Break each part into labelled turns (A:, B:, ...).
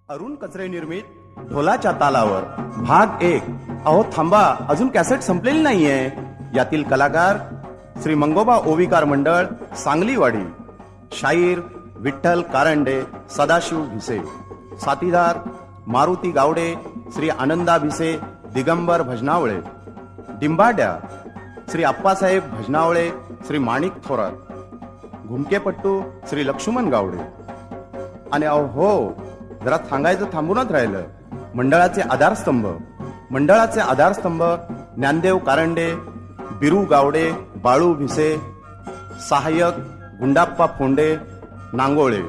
A: अरुण कचरे निर्मित ढोलाच्या तालावर भाग 1. अहो थांबा, अजून कॅसेट संपलेली नाहीये. यातील कलाकार श्री मंगोबा ओविकार मंडळ सांगलीवाडी, शाहीर विठ्ठल कारंडे, सदाशिव भिसे, साथीदार मारुती गावडे, श्री आनंदा भिसे, दिगंबर भजनावळे, डिंबाड्या श्री अप्पासाहेब भजनावळे, श्री माणिक थोरात, घुमकेपट्टू श्री लक्ष्मण गावडे. आणि अहो जरा सांगायचं थांबूनच राहिलं. मंडळाचे आधारस्तंभ ज्ञानदेव कारंडे, बिरू गावडे, बाळू भिसे, सहाय्यक गुंडाप्पा फोंडे नांगोळे.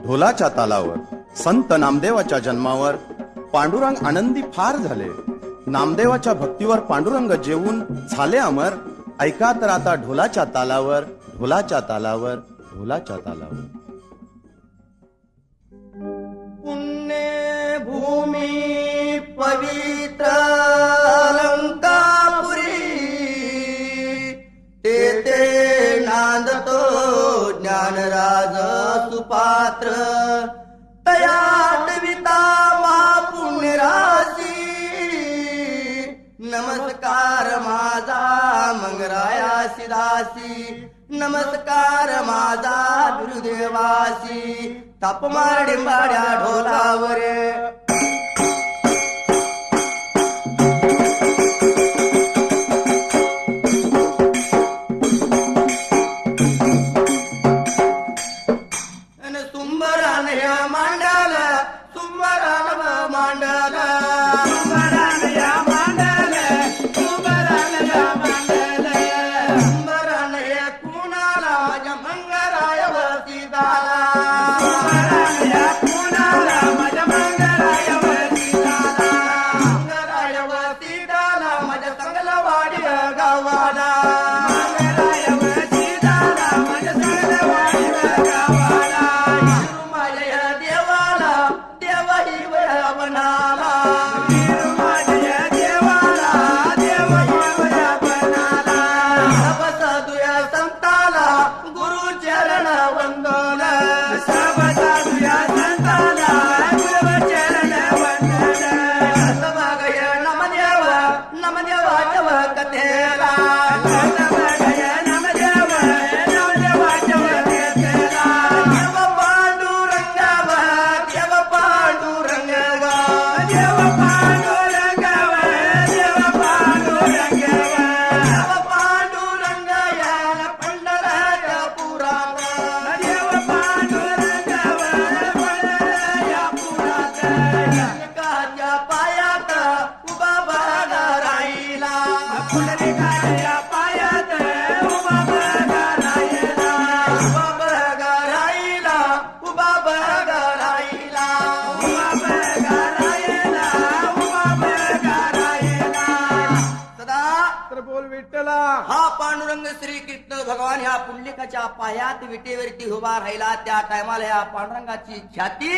A: ढोलाच्या तालावर संत नामदेवाच्या जन्मावर पांडुरंग आनंदी फार झाले. नामदेवाच्या भक्तीवर पांडुरंग जेवून झाले अमर. ऐका तर आता ढोलाच्या तालावर.
B: पुण्य भूमी पवित्र लंकापुरी, तेथे नांदतो ज्ञानराज सुपात्र. तयात विता मा पुण्यराशी, नमस्कार माझा मंगरायासी दासी. नमस्कार माझा गुरुदेवासी. तापमार डिंबाड्या ढोलावर. हा पांडुरंग श्री कृष्ण भगवान ह्या पुंडलिकाच्या पायात विटेवरती उभा राहिला. त्या टायमाला ह्या पांडुरंगाची ख्याती,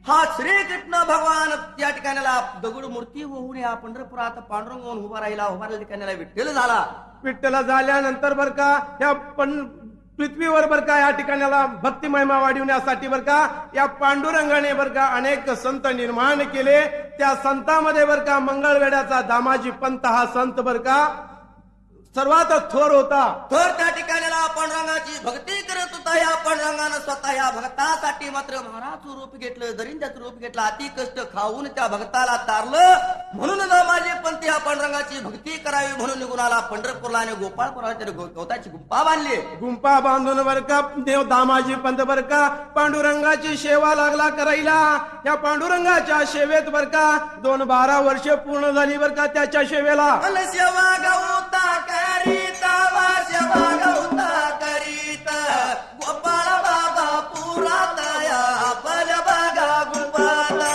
B: हा श्री कृष्ण भगवान त्या ठिकाणाला दगड मूर्ती होऊन या पंढरपुरात पांडुरंग होऊन उभा राहिल्या ठिकाणाला विठ्ठल झाला.
C: विठ्ठल झाल्यानंतर बर का या पृथ्वीवर बर का या ठिकाणाला भक्ती महिमा वाढविण्यासाठी बर का या पांडुरंगाने बर का अनेक संत निर्माण केले. त्या संतांमध्ये बर का मंगळवेढ्याचा दामाजी पंत हा संत बर का सर्वात थोर होता.
B: तर त्या ठिकाणाला पांडुरंगाची भक्ती करत होता. या पांडुरंगानं स्वतः या भक्तासाठी मात्र महाराज रूप घेतलं, दरिंद्याचं रूप घेतलं, अति कष्ट खाऊन त्या भक्ताला तारलं. म्हणून माझे पंत या पांडुरंगाची भक्ती करावी म्हणून निघून आला पंढरपूरला आणि गोपाळपुराला गवताची गुंपा बांधली.
C: गुंपा बांधून बर का देव दामाजी पंत बर का पांडुरंगाची सेवा लागला करायला. या पांडुरंगाच्या सेवेत बर का 12 वर्ष पूर्ण झाली बर का त्याच्या सेवेला.
B: सेवा गवता करीता सेवा गवता करीता गोपाळ बाबा पुरात या बल बागा गुंपाला.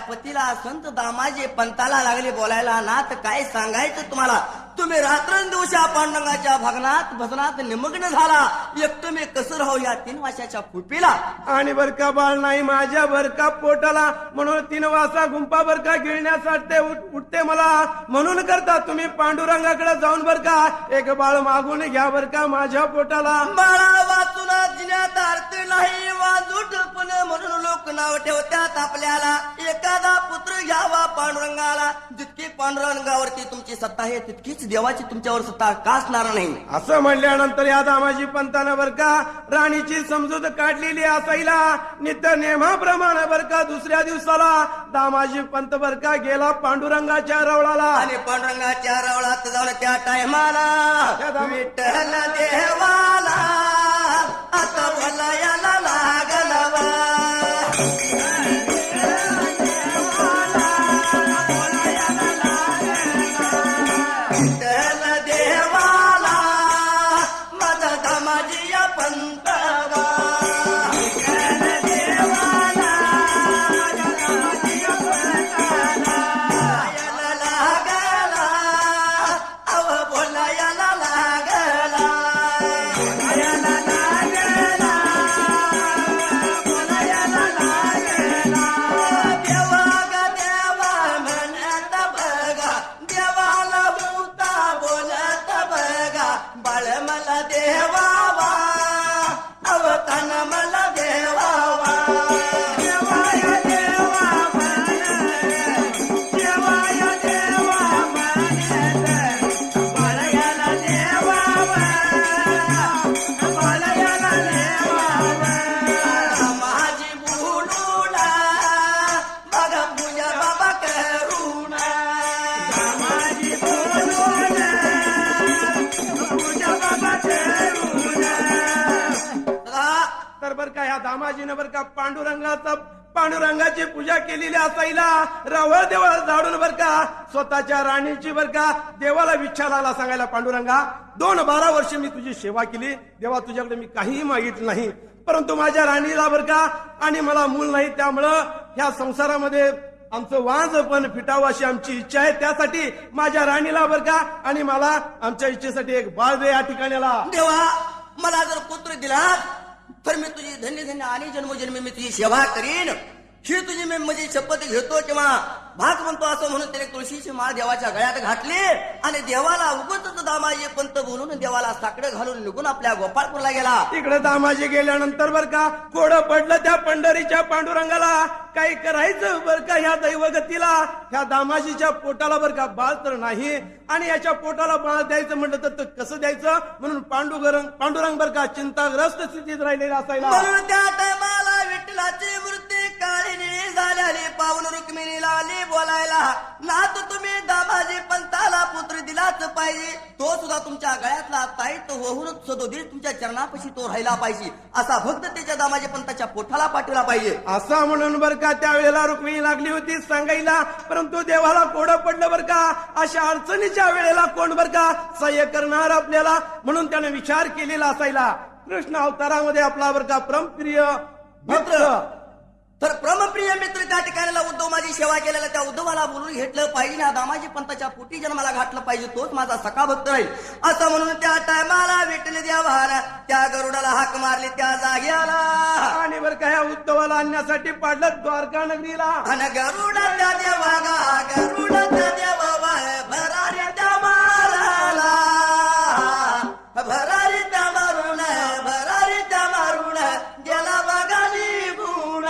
B: पतीला संत दामाजी पंताला लागले बोलायला. नाथ काय सांगायचं तुम्हाला, तुम्ही रात्रंदिवस या पांडुरंगाच्या भगनात भजनात निमग्न झाला. एक तुम्ही कसं राहू या 3 वर्षाच्या कुपीला.
C: आणि बर का बाळ नाही माझ्या बर का पोटाला, म्हणून 3 वाजता गुंपा बर का गिळण्यासाठी उठते मला. म्हणून करता तुम्ही पांडुरंगाकडे जाऊन बर का एक बाळ मागून घ्या बर का माझ्या पोटाला.
B: बाळा वाचून जिन्यात अर्थ नाही वाजूट पण म्हणून लोक नाव ठेवतात आपल्याला. एखादा पुत्र घ्यावा पांडुरंगाला. जितकी पांडुरंगावरती तुमची सत्ता आहे तितकीच देवाची तुमच्यावर सत्ता कासणार नाही.
C: असं म्हणल्यानंतर या दामाजी पंतानं बर का राणीची समजूत काढलेली असायला. नित्य नेमाप्रमाणे बर का दुसऱ्या दिवसाला दामाजी पंत बर का गेला पांडुरंगाच्या रवळाला.
B: आणि पांडुरंगाच्या रवळात जाऊन त्या टायमाला विठ्ठल देवाला आता बोलायला लागला.
C: दामाजीनं बर का पांडुरंगाची पूजा केलेली असायला. रवळ देवळ झाडून बर का स्वतःच्या राणीची बर का देवाला विठ्ठलाला सांगायला पांडुरंगा 12 वर्ष मी तुझी सेवा केली. देवा तुझ्याकडे मी काहीही मागितलं नाही, परंतु माझ्या राणीला बर का आणि मला मूल नाही, त्यामुळं ह्या संसारामध्ये आमचं वांज पण फिटावं अशी आमची इच्छा आहे. त्यासाठी माझ्या राणीला बर का आणि मला आमच्या इच्छेसाठी एक बाळ दे या ठिकाणाला.
B: देवा मला जर पुत्र दिला तर मी तुझी धन्य धन्य आणि जन्मोजन्मी मी तुझी सेवा करीन. ही तुझी मी म्हणजे शपथ घेतो किंवा भाग म्हणतो असं म्हणून त्याने तुळशीची माळ देवाच्या गळ्यात घातली आणि देवाला उगतच दामाजी पंत बोलून देवाला साकडं घालून निघून आपल्या गोपाळपूरला गेला.
C: इकडे दामाजी गेल्यानंतर बर का कोडं पडलं त्या पंढरीच्या पांडुरंगाला. काही करायचं बर का ह्या दैवगतीला. ह्या दामाजीच्या पोटाला बर का बाळ तर नाही आणि याच्या पोटाला बाळ द्यायचं म्हटलं तर कसं द्यायचं म्हणून पांडुरंग बर का चिंताग्रस्त स्थितीत राहिलेला असायला.
B: म्हणून त्या टायमाला विठ्ठलाची मूर्ती काळी झाल्याने पावन रुक्मिणीला आली बोलायला, नात तुम्ही दामाजी पंताला पुत्र दिलाच पाहिजे. तो सुद्धा तुमच्या गळ्यातला ताईत होऊनच सदोदित तुमच्या चरणापाशी तो राहिला पाहिजे. असा भक्त त्याच्या दामाजी पंताच्या पोटाला पाठवला पाहिजे.
C: असं म्हणून बर का त्यावेळेला रुक्मिणी लागली होती सांगायला. परंतु देवाला कोडं पडलं बर का अशा अडचणीच्या वेळेला कोण बर का सहाय्य करणार आपल्याला म्हणून त्याने विचार केलेला असायला. कृष्ण अवतारामध्ये आपला बर का परमप्रिय मित्र
B: तर परमप्रिय मित्र त्या ठिकाणाला उद्धव माझी सेवा केलेला त्या उद्धवाला बोलून घेतलं पाहिजे ना दामाजी पंताच्या पोटी जन्माला घातलं पाहिजे. तोच माझा सखा भक्त राहील असं म्हणून त्या टायमाला विठ्ठल देवाला त्या गरुडाला हाक मारली त्या जाग्याला
C: आणि बर का ह्या उद्धवाला आणण्यासाठी पाडलं द्वारका नगरीला.
B: आणि गरुडाच्या देवा गा गरुडाच्या देवा भरारी त्या माराला भरारी त्या मारून भरारी त्या मारून गेला बघा निघून.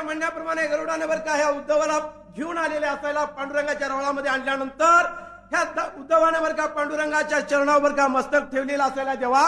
C: म्हणण्याप्रमाणे गरुडाने बर का ह्या उद्धवाला घेऊन आलेले असायला. पांडुरंगाच्या रवळामध्ये आणल्यानंतर ह्या उद्धवाने बर का पांडुरंगाच्या चरणावर का मस्तक ठेवलेला असायला. देवा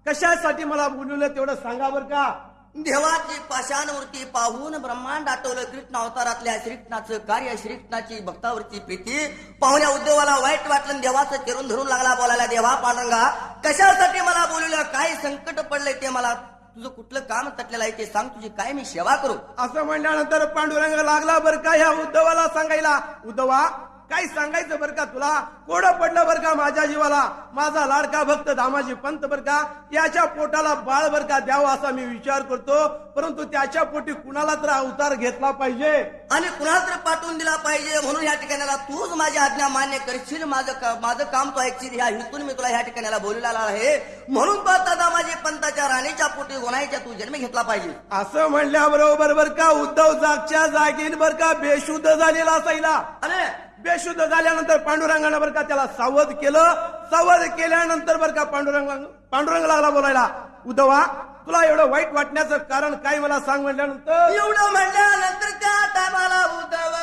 C: कशासाठी मला बोलवलं तेवढं सांगा बर का.
B: देवाची पाषाणवरती पाहून ब्रह्मांड आठवलं. कृष्ण अवतारातल्या श्रीकृष्णाचं कार्य श्रीकृष्णाची भक्तावरची प्रीती पाहुण्या उद्धवाला वाईट वाटलं. देवाचं चिरून धरून लागला बोलायला, देवा पांडुरंगा कशासाठी मला बोलवलं, काय संकट पडलंय ते मला, तुझं कुठलं काम तटलेलं आहे ते सांग, तुझी काय मी सेवा करू.
C: असं म्हणल्यानंतर पांडुरंग लागला बर का ह्या उद्धवाला सांगायला. उद्धवा काय सांगायचं बर का तुला, कोडं पडलं बर का माझ्या जीवाला. माझा लाडका भक्त दामाजी पंत बर का याच्या पोटाला बाळ बर का द्यावं असा मी विचार करतो. परंतु त्याच्या पोटी कुणाला तर अवतार घेतला पाहिजे
B: आणि कुणाला तर पाठवून दिला पाहिजे. म्हणून या ठिकाणाला तूच माझी आज्ञा मान्य करशील, माझं काम तो ऐकशील. ह्या हेतून मी तुला ह्या ठिकाणाला बोलवलेला आहे. म्हणून तो आता दामाजी पंताच्या राणीच्या पोटी गोणाईच्या तू जन्म घेतला पाहिजे.
C: असं म्हणल्याबरोबर बर का उद्धव जागच्या जागीन बर का बेशुद्ध झालेला असायला.
B: अरे
C: बेशुद्ध झाल्यानंतर पांडुरंगानं बर का त्याला सावध केलं. सावध केल्यानंतर बर का पांडुरंग लागला बोलायला. उद्धवा तुला एवढं वाईट वाटण्याचं कारण काय मला सांग. म्हणल्यानंतर
B: एवढं म्हणल्यानंतर त्या टायमाला उद्धव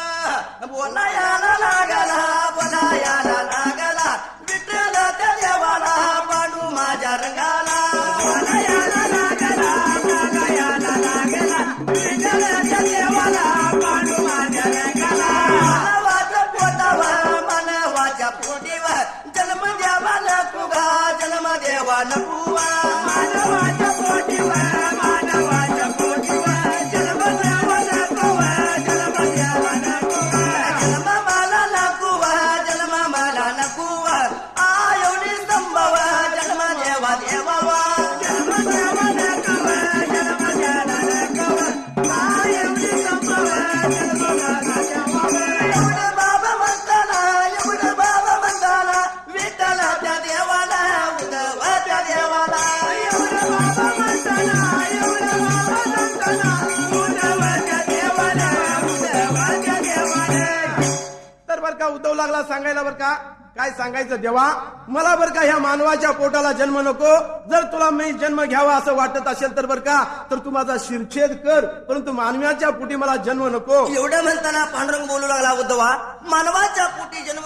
B: बोलायला लागला विठ्ठल त्या देवाला पांडू माझ्या रंगाला बोलायला लागला विठ्ठल त्या देवाला पांडू माझ्या रंगाला. मानवाच्या पोटावर मानवाच्या पोटीवर जन्म द्यावा नकुगा जन्म देवा नकुवा. मानवाच्या पोटीवर मानवाच्या पोटीवर जन्म द्यावा नकुवा जन्म द्यावा नकुवा. जन्म मला नकुवा जन्म मला नकुवा. आयोनी संभव जन्म देवा देवावा जन्म देवा नकुवा जन्म द्यावा नकुवा. आयोनी संभव जन्म मला देवावा. एवढं बाबा म्हणताना विठ्ठल त्या देवाला उद्धव त्या देवाला. एवढं बाबा म्हणताना उद्धव त्या देवाला उद्धव त्या देवाला.
C: तर बर का उद्धव लागला सांगायला बर का काय सांगायचं देवा, मला बर का ह्या मानवाच्या पोटाला जन्म नको. जर तुला मी जन्म घ्यावा असं वाटत असेल तर बर का, तर तू माझा शिरछेद कर, परंतु मानवाच्या पोटी मला जन्म नको.
B: एवढं म्हणताना पांडुरंग बोलू लागला, उद्धवा मानवाच्या पोटी जन्म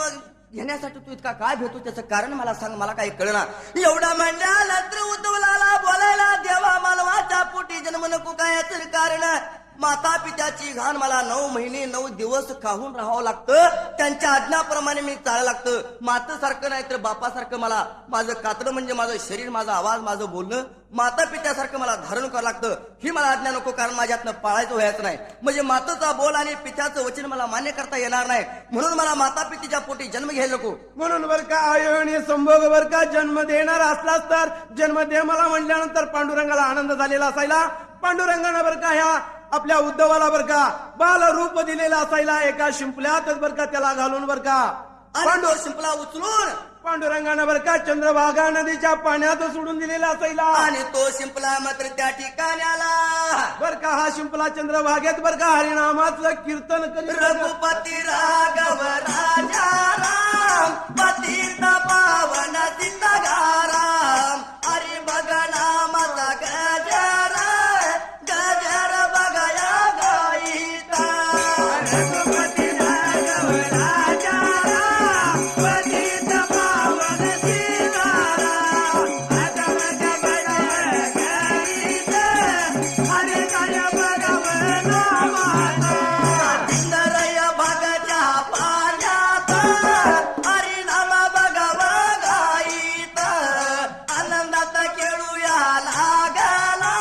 B: घेण्यासाठी तू इतका काय भेटतो, त्याचं कारण मला सांग, मला काही कळणार. एवढा म्हणल्यानंतर उद्धवला बोलायला, देवा मानवाच्या पोटी जन्म नको काय याचं कारण, माता पित्याची घाण मला 9 महिने 9 दिवस खाऊन राहावं लागतं, त्यांच्या आज्ञाप्रमाणे मी चालायला लागतं. मातेसारखं नाही तर बापासारखं मला माझं कातडं म्हणजे माझं शरीर, माझा आवाज, माझं बोलणं माता पित्यासारखं मला धारण करावं लागतं. ही मला आज्ञा नको, कारण माझ्यातनं पाळायचं व्हायचं नाही. म्हणजे मातेचा बोल आणि पित्याचं वचन मला मान्य करता येणार नाही, म्हणून मला माता पितीच्या पोटी जन्म घ्यायला नको.
C: म्हणून बर का आयोनी संभोग बर का जन्म देणार असलाच तर जन्म दे मला म्हणल्यानंतर पांडुरंगाला आनंद झालेला असायला. पांडुरंगानं बर का ह्या आपल्या उद्धवाला बर का बाल रूप दिलेलं असायला. एका शिंपल्यातच बर का त्याला घालून बर का
B: पांडुर शिंपला उचलून
C: पांडुरंगानं बर का चंद्रभागा नदीच्या पाण्यात सोडून दिलेला असायला.
B: आणि तो शिंपला मात्र त्या ठिकाणी आला
C: बर का हा शिंपला चंद्रभागेत बर का हरिनामाचं कीर्तन करीत
B: रघुपती राघव राजा राम पतित पावन सीताराम. हरी बघ नामाचा गजर गजर बघया गाईता. रघुपती राघव राजा राम पतित पावन सीताराम. अजब जबर गाईत हरी जय भगवन नामाचा. इंद्रय भगच्या पाण्यात हरिनाम भगव गाईत. आनंदात खेळूया लागला,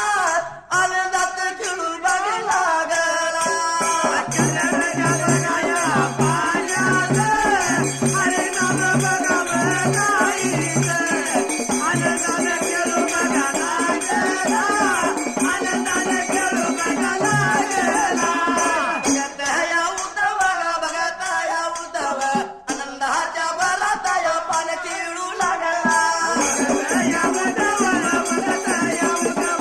B: आनंदात खेळू बघ लागला. पाण्यात हरिनाम भगव गाईत. आनंदात खेळू बघ लागला, आनंदात खेळू बघ लागला. भगतया उद्धव भगतया उद्धव आनंदाच्या भरातया पान खेळू लागला. भगतया उद्धव भगतया उद्धव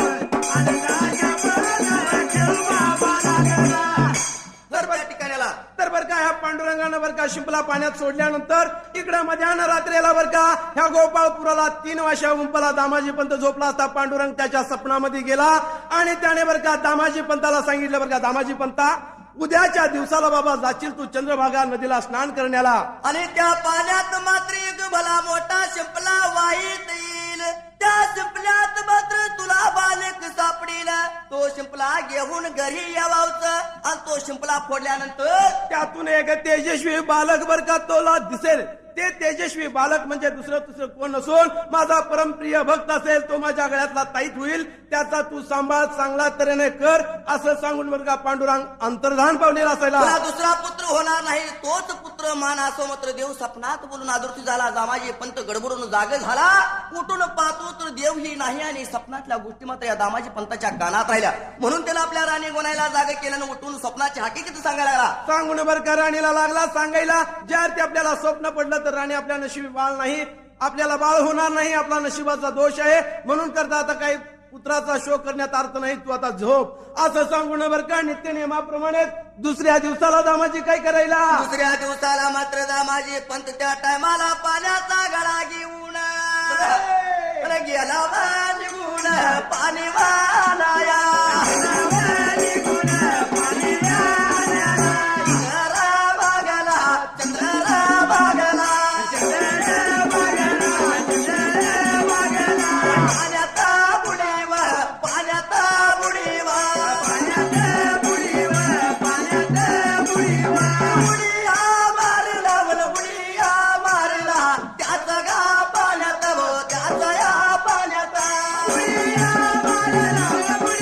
B: आनंदाच्या भरातया खेळू बाबा लागला. तर त्या ठिकाणाला
C: तर बर का ह्या पांडुरंगानं बर का शिंपला पाण्यात सोडल्यानंतर इकडे मध्यान रात्रीला बर का ह्या गोपाळपुराला 3 वर्षा उंपला दामाजी पंत झोपला असता. पांडुरंग त्याच्या स्वप्नामध्ये गेला आणि त्याने बर का दामाजी पंताला सांगितलं, बर का दामाजी पंता उद्याच्या दिवसाला बाबा जाशील तू चंद्रभागा नदीला स्नान करण्याला.
B: आणि त्या पाण्यात मात्र एक भला मोठा शिंपला वाईत येईल. त्या शिंपल्यात मात्र तुला बालक सापडील. तो शिंपला घेऊन घरी यावाचं आणि तो शिंपला फोडल्यानंतर
C: त्यातून एक तेजस्वी बालक बर का तोला दिसेल. ते तेजस्वी बालक म्हणजे दुसरं कोण नसून माझा परमप्रिय भक्त असेल, तो माझ्या गळ्यातला ताईत होईल, त्याचा तू सांभाळ चांगला तऱ्हेने कर असं सांगून बर का पांडुरंग अंतर्धान पावलेला असायला.
B: तुला दुसरा पुत्र होणार नाही, तोच पुत्र मान असो. मात्र देव स्वप्नात बोलून आदृती झाला. दामाजी पंत गडबडून जागे झाला. उठून पाहतो तर देव ही नाही आणि स्वप्नातल्या गोष्टी मात्र या दामाजी पंताच्या कानात राहिल्या. म्हणून त्याला आपल्या राणी गोनायला जागे केल्यानं उठून स्वप्नाची हकीकत सांगायला लागला.
C: सांगून बर का राणीला लागला सांगायला, ज्या ते आपल्याला स्वप्न पडलं तर राणी आपल्या नशिबी बाळ नाही, आपल्याला बाळ होणार नाही, आपला नशिबाचा दोष आहे, म्हणून करता आता काही पुत्राचा शोक करण्यात अर्थ नाही, तू आता झोप असं सांगून बर का नित्य नियमाप्रमाणे दुसऱ्या दिवसाला दामाजी काय करायला.
B: दुसऱ्या दिवसाला मात्र दामाजी पंत त्या टायमाला पाण्याचा गळा घेऊन गेला निघून पाणी वानाया.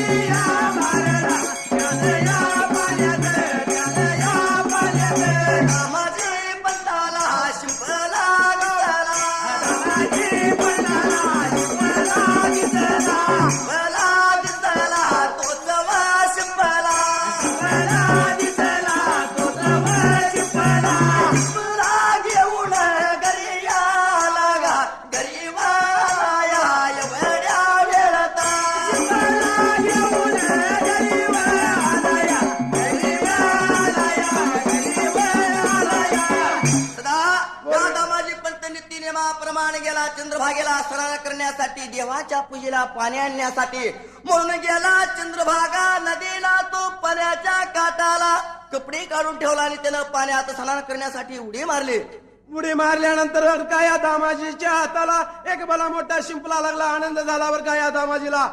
B: Yeah. पौर्णिमाप्रमाणे गेला चंद्रभागेला स्नान करण्यासाठी, देवाच्या पूजेला पाणी आणण्यासाठी. म्हणून गेला चंद्रभागा नदीला, तो पाण्याच्या काठाला कपडे काढून ठेवला आणि त्यानं पाण्यात स्नान करण्यासाठी उडी मारली.
C: उडी मारल्यानंतर काय या दामाजीच्या हाताला एक भला मोठा शिंपला लागला. आनंद झाला बर का या दामाजीला.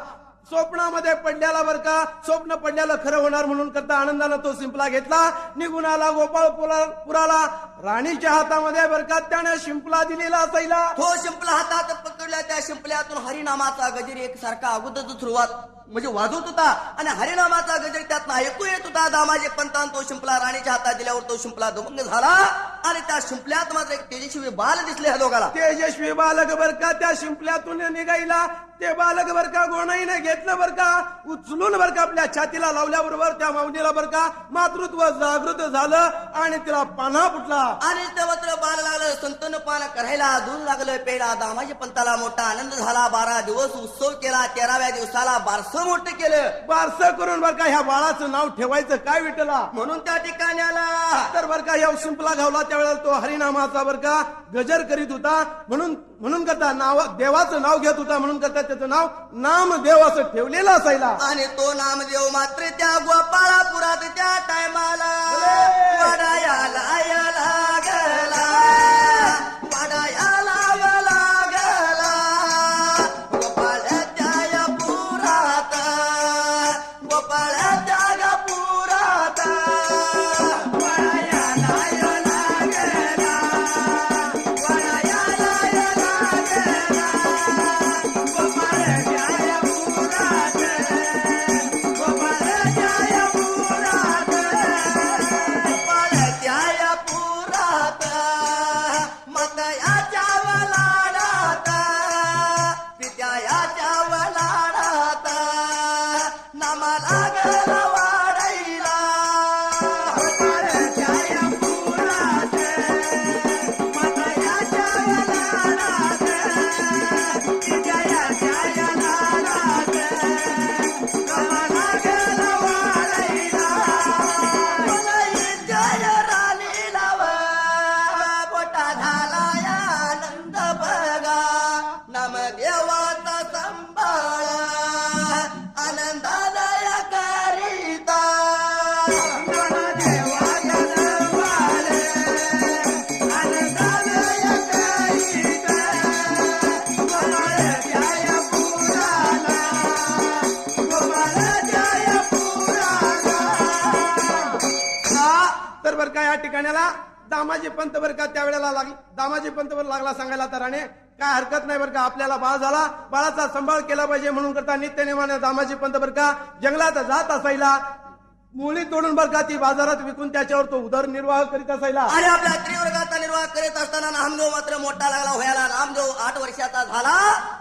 C: स्वप्नामध्ये पडल्याला बर का, स्वप्न पडल्याला खरं होणार म्हणून करता आनंदानं तो शिंपला घेतला, निघून आला गोपाळपुराला. राणीच्या हातामध्ये बर का त्याने शिंपला दिलेला असायला.
B: तो शिंपला हातात पकडला. त्या शिंपल्यातून हरिनामाचा गजर एकसारखा अगोदर सुरुवात म्हणजे वाजवत होता आणि हरिनामाचा गजर त्यातनं ऐकू येत होता. दामाजी पंतान तो शिंपला राणीच्या हातात दिल्यावर तो शिंपला दमंग झाला आणि त्या शिंपल्यात मात्र एक तेजस्वी बाल दिसले ह्या दोघाला.
C: तेजस्वी बालक बर का त्या शिंपल्यातून निघायला. ते बालक बर का गोणाईने घेतलं बर का, उचलून बर का आपल्या छातीला लावल्याबरोबर त्या माऊलीला बर का मातृत्व जागृत झालं आणि तिला पान्हा फुटला.
B: आणि ते मात्र बाल लागलं संतन पान करायला, दूध लागलं पेला. दामाजी पंताला मोठा आनंद झाला. 12 दिवस उत्सव केला. 13व्या दिवसाला बारसं मोठं केलं.
C: बारसं करून बर का ह्या बाळाचं नाव ठेवायचं काय विठला
B: म्हणून त्या ठिकाणी आला.
C: तर बर का ह्या शिंपला घावला त्यावेळेला तो हरिनामाचा बर का गजर करीत होता. म्हणून करता नाव देवाचं नाव घेत होता. म्हणून करता त्याचं नाव नामदेव असं ठेवलेलं असायला.
B: आणि तो नामदेव मात्र त्या गोपाळापुरात त्या टायमाला वाडायाला लागला. वाडायाला लागला गोपाळाच्या पुरात. गोपाळाच्या पुरात वाडायाला लागला. वाडायाला लागला गोपाळाच्या पुरात. गोपाळाच्या पुरात. गोपाळाच्या पुरात मतयाच्या वलाडात. पित्याच्या वलाडात नामा लागला वाडाईला. गोपाळाच्या पुरात मतयाच्या वलाडात. पित्याच्या वलाडात नामा लागला वाडाईला. जय राणीला मोठा झाला आनंद बघा. नामदेवाचा संभाळ आनंदादया करीता. नामदेवाचा संभाळ आनंदादया करीता. गोपाळाच्या पुराला. गोपाळाच्या पुराला.
C: तर बर का या ठिकाणाला दामाजी पंत बर का त्यावेळेला दामाजी पंत वर लागला सांगायला. तर आणि काय हरकत नाही बर का, आपल्याला बाळ झाला, बाळाचा सांभाळ केला पाहिजे म्हणून करता नित्यनेमाने दामाजी पंत बर का जंगलात जात असायला. मुळी तोडून बर का ती बाजारात विकून त्याच्यावर तो उदरनिर्वाह करीत असायला.
B: आणि आपल्या त्रिवर्गाचा निर्वाह करीत असताना नामदेव मात्र मोठा लागला व्हायला. नामदेव 8 वर्षाचा झाला.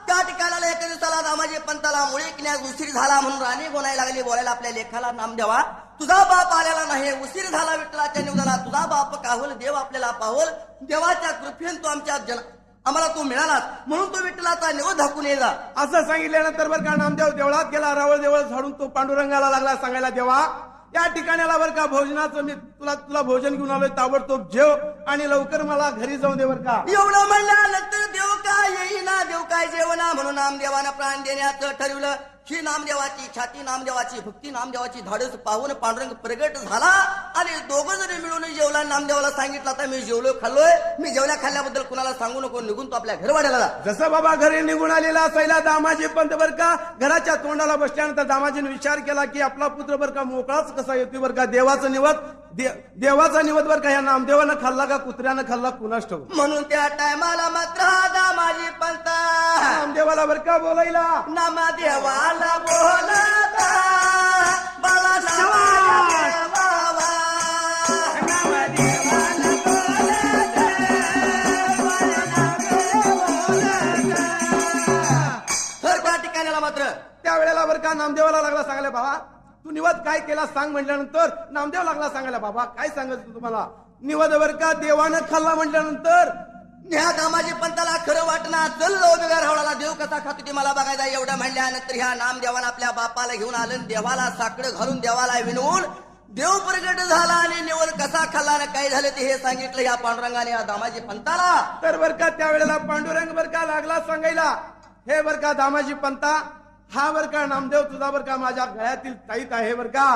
B: त्या ठिकाणाला एका दिवसाला दामाजी पंताला मुळी किण्यास उशीर झाला म्हणून राणी बोलायला लागली. बोलायला आपल्या लेखाला नामदेवा तुझा बाप आलेला नाही, उशीर झाला विठ्ठलाच्या निवदाला. तुझा बाप काहोल, देव आपल्याला पाहोल. देवाच्या कृपेन तो आम्हाला तू मिळालास म्हणून तो विठ्ठलाचा निवद धाकून येला
C: असं सांगितल्यानंतर बर का नामदेव देवळात गेला. रावळ देवळ झाडून तो पांडुरंगाला लागला सांगायला, देवा या ठिकाणाला बर का भोजनाचं मी तुला भोजन घेऊन आलोय, ताबडतोब जेव आणि लवकर मला घरी जाऊन दे बर का.
B: एवढं म्हणल्यानंतर देव काय येईना, देव काय जेवणा म्हणून नामदेवानं प्राण देण्याचं ठरवलं. ही नामदेवाची छाती, नामदेवाची भक्ती, नामदेवाची धाडस पाहून पांडुरंग प्रगट झाला आणि दोघं जरी मिळून जेवला. नामदेवाला सांगितलं आता मी जेवलो खाल्लोय, मी जेवल्या खाल्ल्याबद्दल कुणाला सांगू नको, निघून तो आपल्या घरवाड्याला.
C: जसं बाबा घरी निघून आलेला असायला दामाजी पंत बर का घराच्या तोंडाला बसल्यानंतर दामाजीने विचार केला की आपला पुत्र बर का मोकळाच कसा येतोय बर का. देवाचं निवद बर का या नामदेवानं खाल्ला का कुत्र्यानं खाल्ला कुणास ठाऊक.
B: म्हणून त्या टायमाला मात्र दामाजी पंत
C: नामदेवाला बर का बोलायला.
B: नामदेवाला बोलता बाळाला देवावा. नामदेवाला बोलता बाळाला बोलता. तर त्या ठिकाणाला मात्र
C: त्यावेळेला बर का नामदेवाला लागला सांगायला, बाबा तू निवद काय केला सांग म्हटल्यानंतर नामदेव लागला सांगायला, बाबा काय सांगायचं तुम्हाला. निवद बर का देवानं खाल्ला म्हटल्यानंतर
B: ह्या दामाजी पंताला खरं वाटणार. चल बिगा रावळाला देव कसा खातो ते मला बघायचा. एवढं म्हणल्यानंतर ह्या नामदेवानं आपल्या बापाला घेऊन आलं. देवाला साकडं घालून देवाला विनवून देव प्रगट झाला आणि निवड कसा खाल्ला आणि काय झालं ते हे सांगितलं या पांडुरंगाने या दामाजी पंताला.
C: तर बर का त्यावेळेला पांडुरंग बर का लागला सांगायला, हे बर का दामाजी पंता, हा बर का नामदेव तुझा बर का माझ्या गळ्यातील ताईत आहे बर का,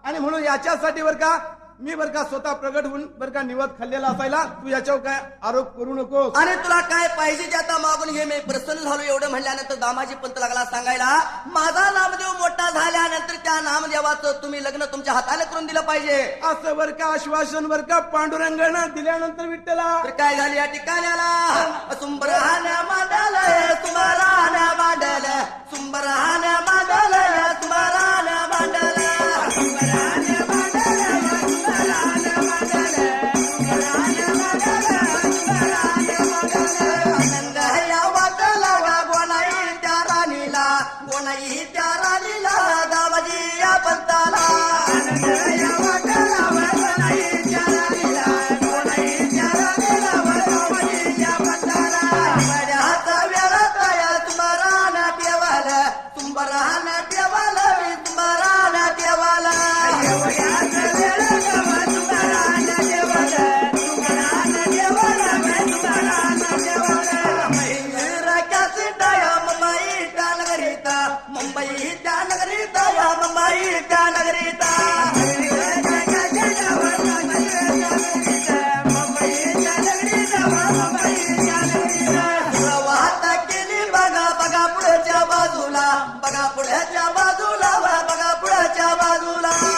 C: आणि म्हणून याच्यासाठी बर का मी बर का स्वतः प्रगट होऊन बर का निवद खाल्लेला असायला तू याच्यावर काय आरोप करू नको.
B: आणि तुला काय पाहिजे ते आता मागून घे, मी प्रसन्न झालो. एवढं म्हणल्यानंतर दामाजी पंत लागला सांगायला, माझा नामदेव मोठा झाल्यानंतर त्या नामदेवाचं तुम्ही लग्न तुमच्या हाताने करून दिलं पाहिजे.
C: असं बर का आश्वासन बर का पांडुरंगानं दिल्यानंतर विठ्ठला
B: तर काय झाली या ठिकाण्याला, सुंबरहाण्या मांडल सुंबरहाण्या मांडल सुंबरहाण्या मांडल सुंबरहाण्या मांडल सुंबरहाण्या गोनाई त्या राणीला दामाजी या पंताला मुंबई त्या नगरीत या मुंबई त्या नगरीत वाहता केली बघा बघा पुढच्या बाजूला, बघा पुढच्या बाजूला, बघा पुढच्या बाजूला.